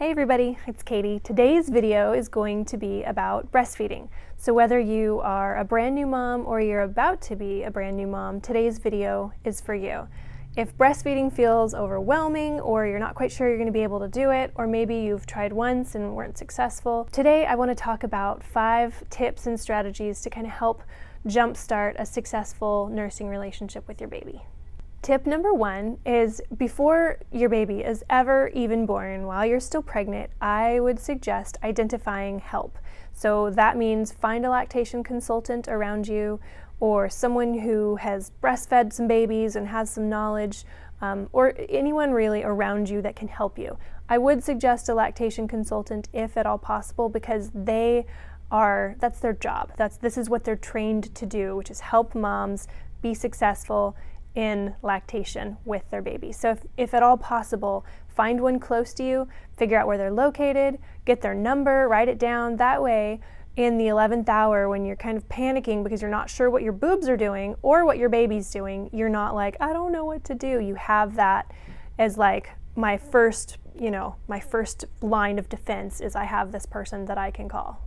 Hey everybody, it's Katie. Today's video is going to be about breastfeeding. So whether you are a brand new mom or you're about to be a brand new mom, today's video is for you. If breastfeeding feels overwhelming or you're not quite sure you're going to be able to do it, or maybe you've tried once and weren't successful, today I want to talk about 5 tips and strategies to kind of help jumpstart a successful nursing relationship with your baby. Tip number 1 is before your baby is ever even born, while you're still pregnant, I would suggest identifying help. So that means find a lactation consultant around you or someone who has breastfed some babies and has some knowledge, or anyone really around you that can help you. I would suggest a lactation consultant if at all possible, because that's their job. This is what they're trained to do, which is help moms be successful in lactation with their baby. So if at all possible, find one close to you, figure out where they're located, get their number, write it down. That way, in the 11th hour, when you're kind of panicking because you're not sure what your boobs are doing or what your baby's doing, you're not like, I don't know what to do. You have that as like my first line of defense is I have this person that I can call.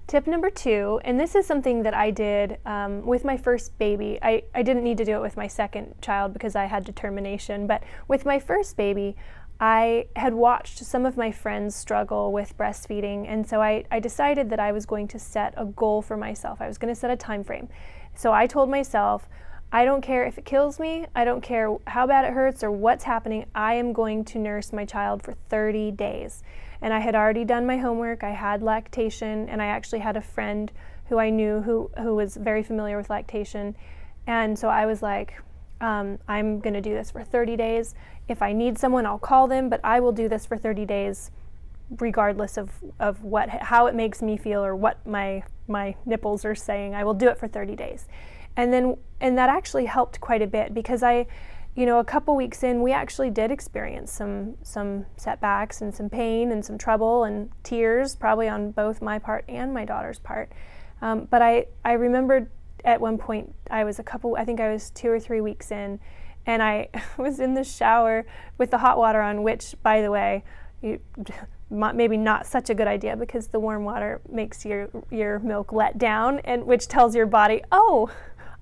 Tip number 2, and this is something that I did with my first baby. I didn't need to do it with my second child because I had determination, but with my first baby, I had watched some of my friends struggle with breastfeeding, and so I decided that I was going to set a goal for myself. I was going to set a time frame. So I told myself, I don't care if it kills me, I don't care how bad it hurts or what's happening, I am going to nurse my child for 30 days. And I had already done my homework, I had lactation, and I actually had a friend who I knew who was very familiar with lactation. And so I was like, I'm gonna do this for 30 days. If I need someone, I'll call them, but I will do this for 30 days regardless of how it makes me feel or what my nipples are saying. I will do it for 30 days. And that actually helped quite a bit, because a couple weeks in, we actually did experience some setbacks and some pain and some trouble and tears, probably on both my part and my daughter's part. But I remembered at one point, I think I was 2 or 3 weeks in, and I was in the shower with the hot water on, which, by the way, maybe not such a good idea, because the warm water makes your milk let down, and which tells your body, oh,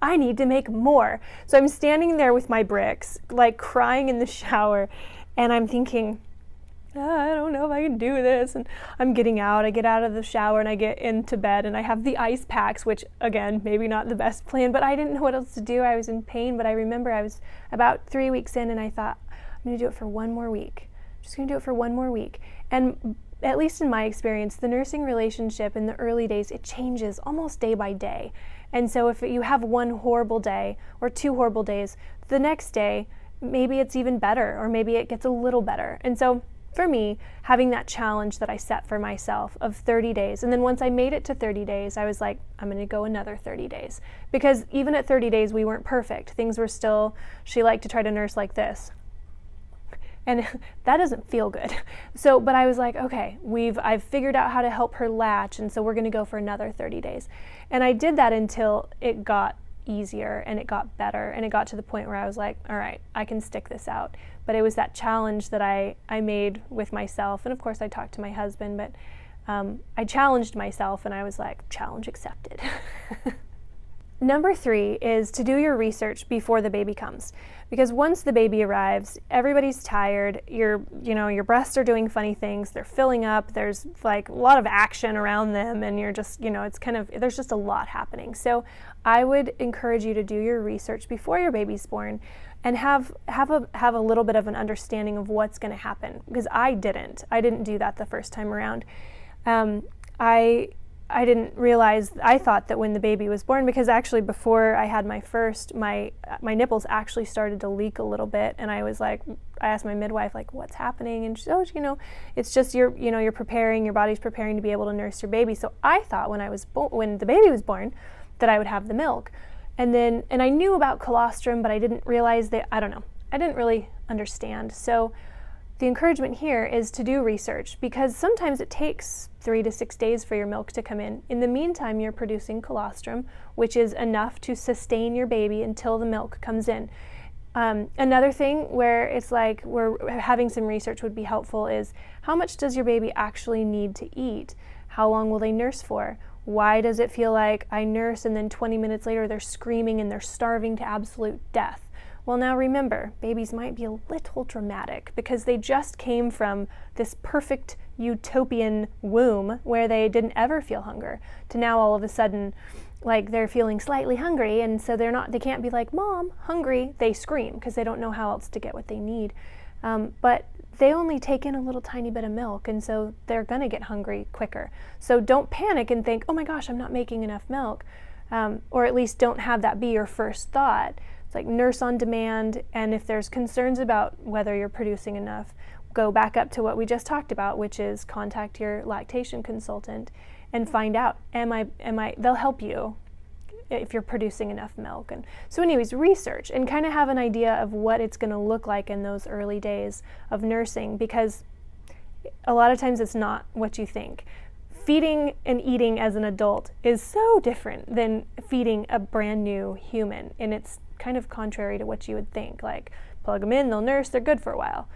I need to make more. So I'm standing there with my bricks, like crying in the shower, and I'm thinking, I don't know if I can do this. And I'm getting out. I get out of the shower and I get into bed, and I have the ice packs, which again, maybe not the best plan, but I didn't know what else to do. I was in pain, but I remember I was about 3 weeks in, and I thought, I'm gonna do it for 1 more week. I'm just gonna do it for 1 more week. And at least in my experience, the nursing relationship in the early days, it changes almost day by day. And so if you have 1 horrible day or 2 horrible days, the next day, maybe it's even better, or maybe it gets a little better. And so for me, having that challenge that I set for myself of 30 days, and then once I made it to 30 days, I was like, I'm gonna go another 30 days. Because even at 30 days, we weren't perfect. Things were still, she liked to try to nurse like this. And that doesn't feel good. So, but I was like, okay, I've figured out how to help her latch, and so we're gonna go for another 30 days. And I did that until it got easier and it got better, and it got to the point where I was like, all right, I can stick this out. But it was that challenge that I made with myself, and of course I talked to my husband, but I challenged myself, and I was like, challenge accepted. Number 3 is to do your research before the baby comes. Because once the baby arrives, everybody's tired, your breasts are doing funny things, they're filling up, there's like a lot of action around them, and you're just, there's just a lot happening. So I would encourage you to do your research before your baby's born and have a little bit of an understanding of what's gonna happen. Because I didn't do that the first time around. I didn't realize, I thought that when the baby was born, because actually before I had my first, my nipples actually started to leak a little bit, and I was like, I asked my midwife, like, what's happening? And she said, oh, it's just you're preparing, your body's preparing to be able to nurse your baby. So I thought when the baby was born that I would have the milk. And I knew about colostrum, but I didn't realize that, I didn't really understand. So the encouragement here is to do research, because sometimes it takes 3 to 6 days for your milk to come in. In the meantime, you're producing colostrum, which is enough to sustain your baby until the milk comes in. Another thing where it's like we're having some research would be helpful is how much does your baby actually need to eat? How long will they nurse for? Why does it feel like I nurse and then 20 minutes later they're screaming and they're starving to absolute death? Well, now remember, babies might be a little dramatic because they just came from this perfect utopian womb where they didn't ever feel hunger to now all of a sudden like they're feeling slightly hungry, and so they can't be like, Mom, hungry. They scream because they don't know how else to get what they need. But they only take in a little tiny bit of milk, and so they're gonna get hungry quicker. So don't panic and think, oh my gosh, I'm not making enough milk. Or at least don't have that be your first thought. It's like nurse on demand, and if there's concerns about whether you're producing enough, go back up to what we just talked about, which is contact your lactation consultant and find out, they'll help you if you're producing enough milk. And so anyways, research and kind of have an idea of what it's going to look like in those early days of nursing, because a lot of times it's not what you think. Feeding and eating as an adult is so different than feeding a brand new human, and it's kind of contrary to what you would think, like plug them in, they'll nurse, they're good for a while.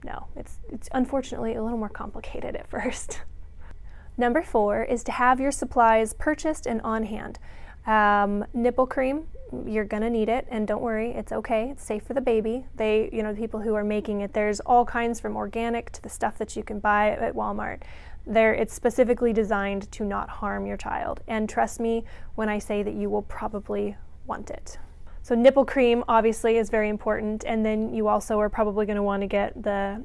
No, it's unfortunately a little more complicated at first. Number 4 is to have your supplies purchased and on hand. Nipple cream, you're gonna need it, and don't worry, it's okay, it's safe for the baby. The people who are making it, there's all kinds from organic to the stuff that you can buy at Walmart. It's specifically designed to not harm your child, and trust me when I say that you will probably want it. So nipple cream obviously is very important, and then you also are probably going to want to get the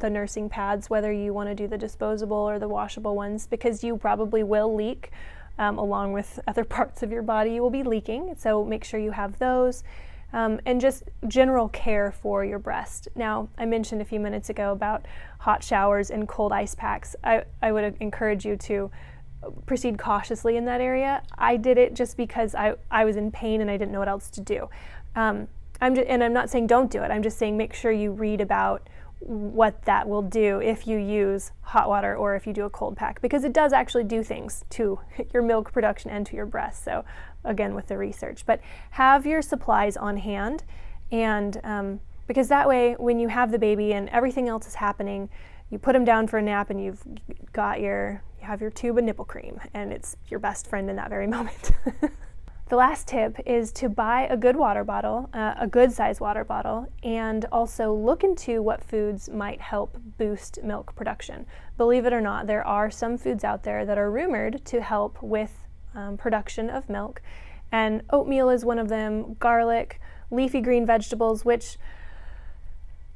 nursing pads, whether you want to do the disposable or the washable ones, because you probably will leak along with other parts of your body. You will be leaking, so make sure you have those, and just general care for your breast. Now, I mentioned a few minutes ago about hot showers and cold ice packs. I would encourage you to proceed cautiously in that area. I did it just because I was in pain and I didn't know what else to do. I'm not saying don't do it. I'm just saying make sure you read about what that will do if you use hot water or if you do a cold pack, because it does actually do things to your milk production and to your breast. So again, with the research, but have your supplies on hand, and because that way when you have the baby and everything else is happening, you put them down for a nap and you have your tube of nipple cream, and it's your best friend in that very moment. The last tip is to buy a good water bottle, a good size water bottle, and also look into what foods might help boost milk production. Believe it or not, there are some foods out there that are rumored to help with production of milk, and oatmeal is one of them, garlic, leafy green vegetables, which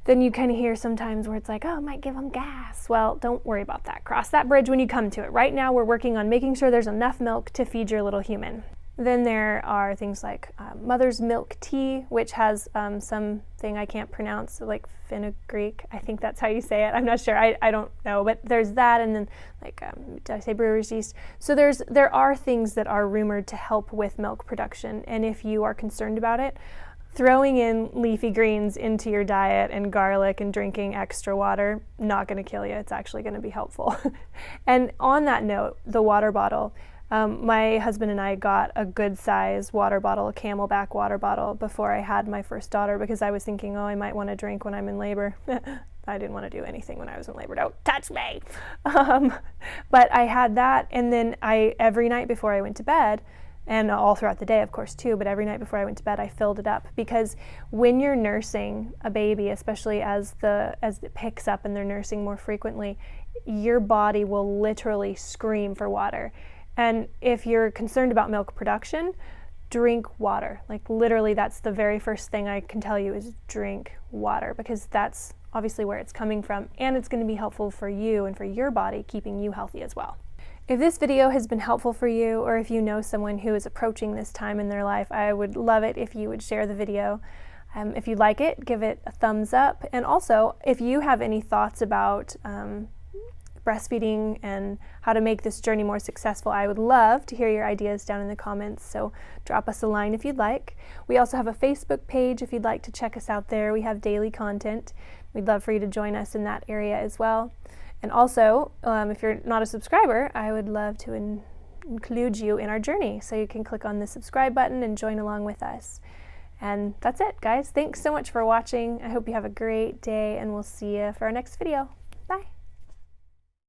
then you kind of hear sometimes where it's like, oh, it might give them gas. Well, don't worry about that. Cross that bridge when you come to it. Right now, we're working on making sure there's enough milk to feed your little human. Then there are things like mother's milk tea, which has something I can't pronounce, like fenugreek. I think that's how you say it. I'm not sure. I don't know. But there's that, and then like did I say brewer's yeast? So there are things that are rumored to help with milk production, and if you are concerned about it, throwing in leafy greens into your diet and garlic and drinking extra water, not going to kill you. It's actually going to be helpful. And on that note, the water bottle. My husband and I got a good size water bottle, a Camelback water bottle, before I had my first daughter, because I was thinking, oh, I might want to drink when I'm in labor. I didn't want to do anything when I was in labor. Don't touch me. But I had that, and then every night before I went to bed, and all throughout the day, of course, too, but every night before I went to bed, I filled it up, because when you're nursing a baby, especially as it picks up and they're nursing more frequently, your body will literally scream for water. And if you're concerned about milk production, drink water. Like literally, that's the very first thing I can tell you is drink water, because that's obviously where it's coming from, and it's going to be helpful for you and for your body, keeping you healthy as well. If this video has been helpful for you, or if you know someone who is approaching this time in their life, I would love it if you would share the video. If you like it, give it a thumbs up. And also, if you have any thoughts about breastfeeding and how to make this journey more successful, I would love to hear your ideas down in the comments, so drop us a line if you'd like. We also have a Facebook page if you'd like to check us out there. We have daily content. We'd love for you to join us in that area as well. And also, if you're not a subscriber, I would love to include you in our journey, so you can click on the subscribe button and join along with us. And that's it, guys. Thanks so much for watching. I hope you have a great day, and we'll see you for our next video.